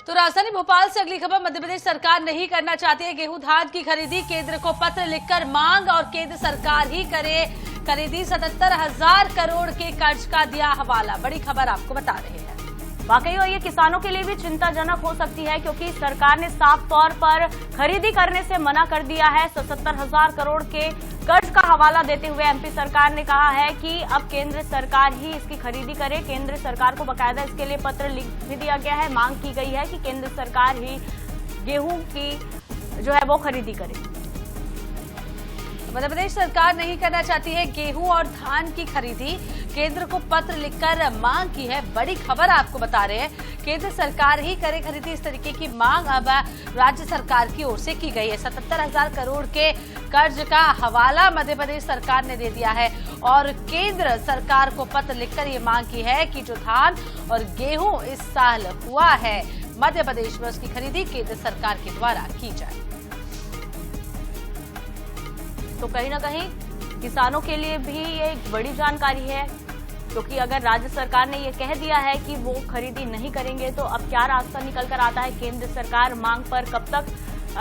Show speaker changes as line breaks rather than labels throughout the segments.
तो राजधानी भोपाल से अगली खबर। मध्य प्रदेश सरकार नहीं करना चाहती है गेहूं धान की खरीदी। केंद्र को पत्र लिखकर मांग और केंद्र सरकार ही करे खरीदी। 77,000 करोड़ के कर्ज का दिया हवाला। बड़ी खबर आपको बता रहे हैं।
वाकई और ये किसानों के लिए भी चिंताजनक हो सकती है, क्योंकि सरकार ने साफ तौर पर खरीदी करने से मना कर दिया है। 77,000 करोड़ के कर्ज का हवाला देते हुए एमपी सरकार ने कहा है कि अब केंद्र सरकार ही इसकी खरीदी करे। केंद्र सरकार को बाकायदा इसके लिए पत्र लिख भी दिया गया है। मांग की गई है कि केंद्र सरकार ही गेहूं की जो है वो खरीदी करे।
मध्य प्रदेश सरकार नहीं करना चाहती है गेहूं और धान की खरीदी। केंद्र को पत्र लिखकर मांग की है। बड़ी खबर आपको बता रहे हैं। केंद्र सरकार ही करे खरीदी, इस तरीके की मांग अब राज्य सरकार की ओर से की गई है। 77,000 करोड़ के कर्ज का हवाला मध्य प्रदेश सरकार ने दे दिया है और केंद्र सरकार को पत्र लिखकर ये मांग की है कि जो धान और गेहूं इस साल हुआ है मध्य प्रदेश में, उसकी खरीदी केंद्र सरकार के द्वारा की जाए।
तो कहीं ना कहीं किसानों के लिए भी ये एक बड़ी जानकारी है, क्योंकि अगर राज्य सरकार ने ये कह दिया है कि वो खरीदी नहीं करेंगे तो अब क्या रास्ता निकल कर आता है। केंद्र सरकार मांग पर कब तक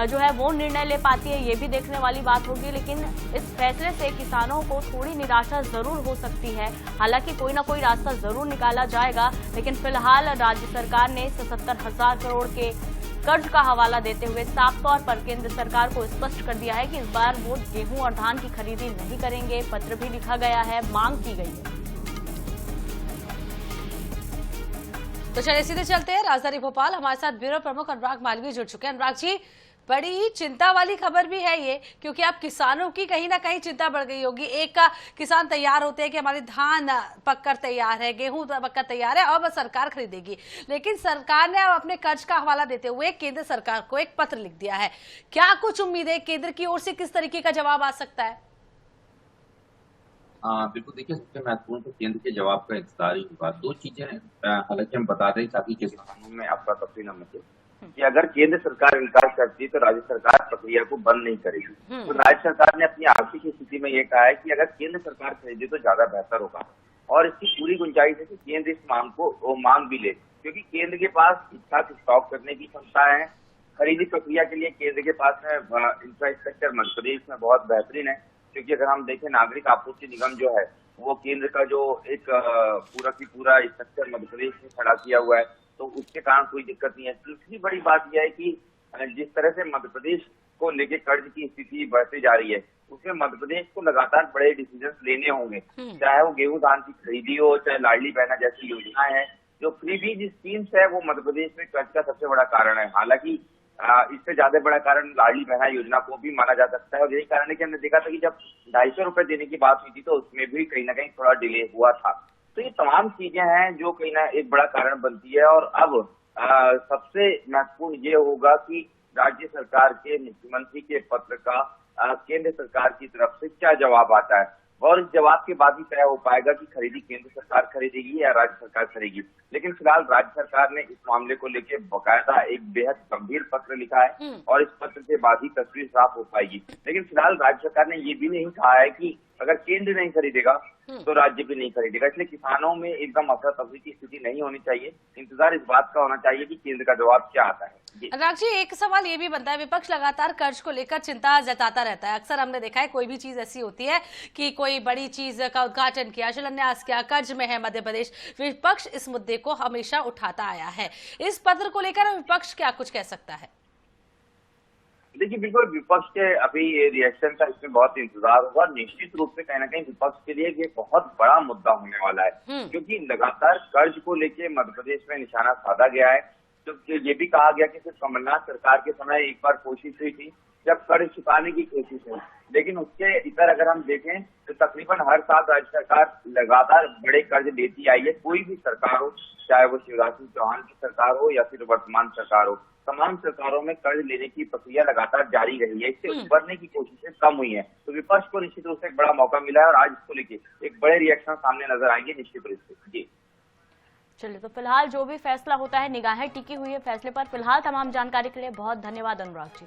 जो है वो निर्णय ले पाती है, ये भी देखने वाली बात होगी। लेकिन इस फैसले से किसानों को थोड़ी निराशा जरूर हो सकती है। हालांकि कोई ना कोई रास्ता जरूर निकाला जाएगा, लेकिन फिलहाल राज्य सरकार ने 77,000 करोड़ के कर्ज का हवाला देते हुए साफ तौर पर केंद्र सरकार को स्पष्ट कर दिया है कि इस बार वो गेहूं और धान की खरीदी नहीं करेंगे। पत्र भी लिखा गया है, मांग की गई है।
तो चलिए सीधे चलते हैं राजधानी भोपाल। हमारे साथ ब्यूरो प्रमुख अनुराग मालवीय जुड़ चुके हैं। अनुराग जी, बड़ी ही चिंता वाली खबर भी है ये, क्योंकि अब किसानों की कहीं ना कहीं चिंता बढ़ गई होगी। एक का किसान तैयार होते हैं कि हमारे धान पककर तैयार है, गेहूं पककर तैयार है, अब सरकार खरीदेगी। लेकिन सरकार ने अब अपने कर्ज का हवाला देते हुए केंद्र सरकार को एक पत्र लिख दिया है। क्या कुछ उम्मीद है केंद्र की ओर से, किस तरीके का जवाब आ सकता है?
बिल्कुल, देखिए सबसे महत्वपूर्ण तो केंद्र के जवाब का इंतजार ही होगा। दो चीजें हालांकि हम बता दें ताकि किसानों में अफरा तफरी न मचे कि अगर केंद्र सरकार इनकार करती है तो राज्य सरकार प्रक्रिया को बंद नहीं करेगी। तो राज्य सरकार ने अपनी आर्थिक स्थिति में ये कहा है कि अगर केंद्र सरकार खरीदे तो ज्यादा बेहतर होगा और इसकी पूरी गुंजाइश है कि केंद्र इस मांग को मांग भी ले, क्योंकि केंद्र के पास ठीक ठाक स्टॉक करने की क्षमता है। खरीदी प्रक्रिया के लिए केंद्र के पास में इंफ्रास्ट्रक्चर मध्य प्रदेश में बहुत बेहतरीन है, क्योंकि अगर हम देखें नागरिक आपूर्ति निगम जो है वो केंद्र का जो एक पूरा की पूरा स्ट्रक्चर मध्य प्रदेश में खड़ा किया हुआ है, तो उसके कारण कोई दिक्कत नहीं है। दूसरी बड़ी बात यह है कि जिस तरह से मध्य प्रदेश को लेके कर्ज की स्थिति बढ़ती जा रही है, उसमें मध्य प्रदेश को लगातार बड़े डिसीजन लेने होंगे, चाहे वो गेहूं धान की खरीदी हो, चाहे लाडली बहना जैसी योजनाएं हैं। जो फ्रीबीज स्कीम्स है वो मध्य प्रदेश में कर्ज का सबसे बड़ा कारण है। हालांकि इससे ज्यादा बड़ा कारण लाडली बहना योजना को भी माना जा सकता है और यही कारण है कि हमने देखा था कि जब 250 रुपए देने की बात हुई थी तो उसमें भी कहीं ना कहीं थोड़ा डिले हुआ था। तो ये तमाम चीजें हैं जो कहीं ना एक बड़ा कारण बनती है। और अब सबसे महत्वपूर्ण ये होगा कि राज्य सरकार के मुख्यमंत्री के पत्र का केंद्र सरकार की तरफ से क्या जवाब आता है और इस जवाब के बाद ही तय हो पाएगा कि खरीदी केंद्र सरकार खरीदेगी या राज्य सरकार खरीदेगी। लेकिन फिलहाल राज्य सरकार ने इस मामले को लेकर बाकायदा एक बेहद गंभीर पत्र लिखा है और इस पत्र के बाद ही तस्वीर साफ हो पाएगी। लेकिन फिलहाल राज्य सरकार ने ये भी नहीं कहा है कि अगर केंद्र नहीं खरीदेगा तो राज्य भी नहीं खरीदेगा। इसलिए किसानों में एकदम अफरा तफरी की स्थिति नहीं होनी चाहिए। इंतजार इस बात का होना चाहिए कि केंद्र का जवाब क्या आता है।
अनुराग जी, एक सवाल ये भी बनता है, विपक्ष लगातार कर्ज को लेकर चिंता जताता रहता है। अक्सर हमने देखा है कोई भी चीज ऐसी होती है कि कोई बड़ी चीज का उद्घाटन किया, शिलान्यास किया, कर्ज में है मध्य प्रदेश, विपक्ष इस मुद्दे को हमेशा उठाता आया है। इस पत्र को लेकर विपक्ष क्या कुछ कह सकता है?
देखिए, बिल्कुल विपक्ष के अभी रिएक्शन का इसमें बहुत इंतजार होगा। निश्चित रूप से कहीं ना कहीं विपक्ष के लिए ये बहुत बड़ा मुद्दा होने वाला है, क्योंकि लगातार कर्ज को लेके मध्य प्रदेश में निशाना साधा गया है। तो ये भी कहा गया कि सिर्फ कमलनाथ सरकार के समय एक बार कोशिश हुई थी जब कर्ज चुकाने की कोशिश हुई, लेकिन उसके इतर अगर हम देखें तो तकरीबन हर साल राज्य सरकार लगातार बड़े कर्ज लेती आई है। कोई भी सरकार हो, चाहे वो शिवराज सिंह चौहान की सरकार हो या फिर वर्तमान सरकार हो, तमाम सरकारों में कर्ज लेने की प्रक्रिया लगातार जारी रही है। इससे उभरने की कोशिशें कम हुई हैं। तो विपक्ष को निश्चित रूप से एक बड़ा मौका मिला है और आज इसको लेके एक बड़े रिएक्शन सामने नजर आएंगे निश्चित रूप से। जी
चलिए, तो फिलहाल जो भी फैसला होता है निगाहें टिकी हुई है फैसले पर। फिलहाल तमाम जानकारी के लिए बहुत धन्यवाद अनुराग जी।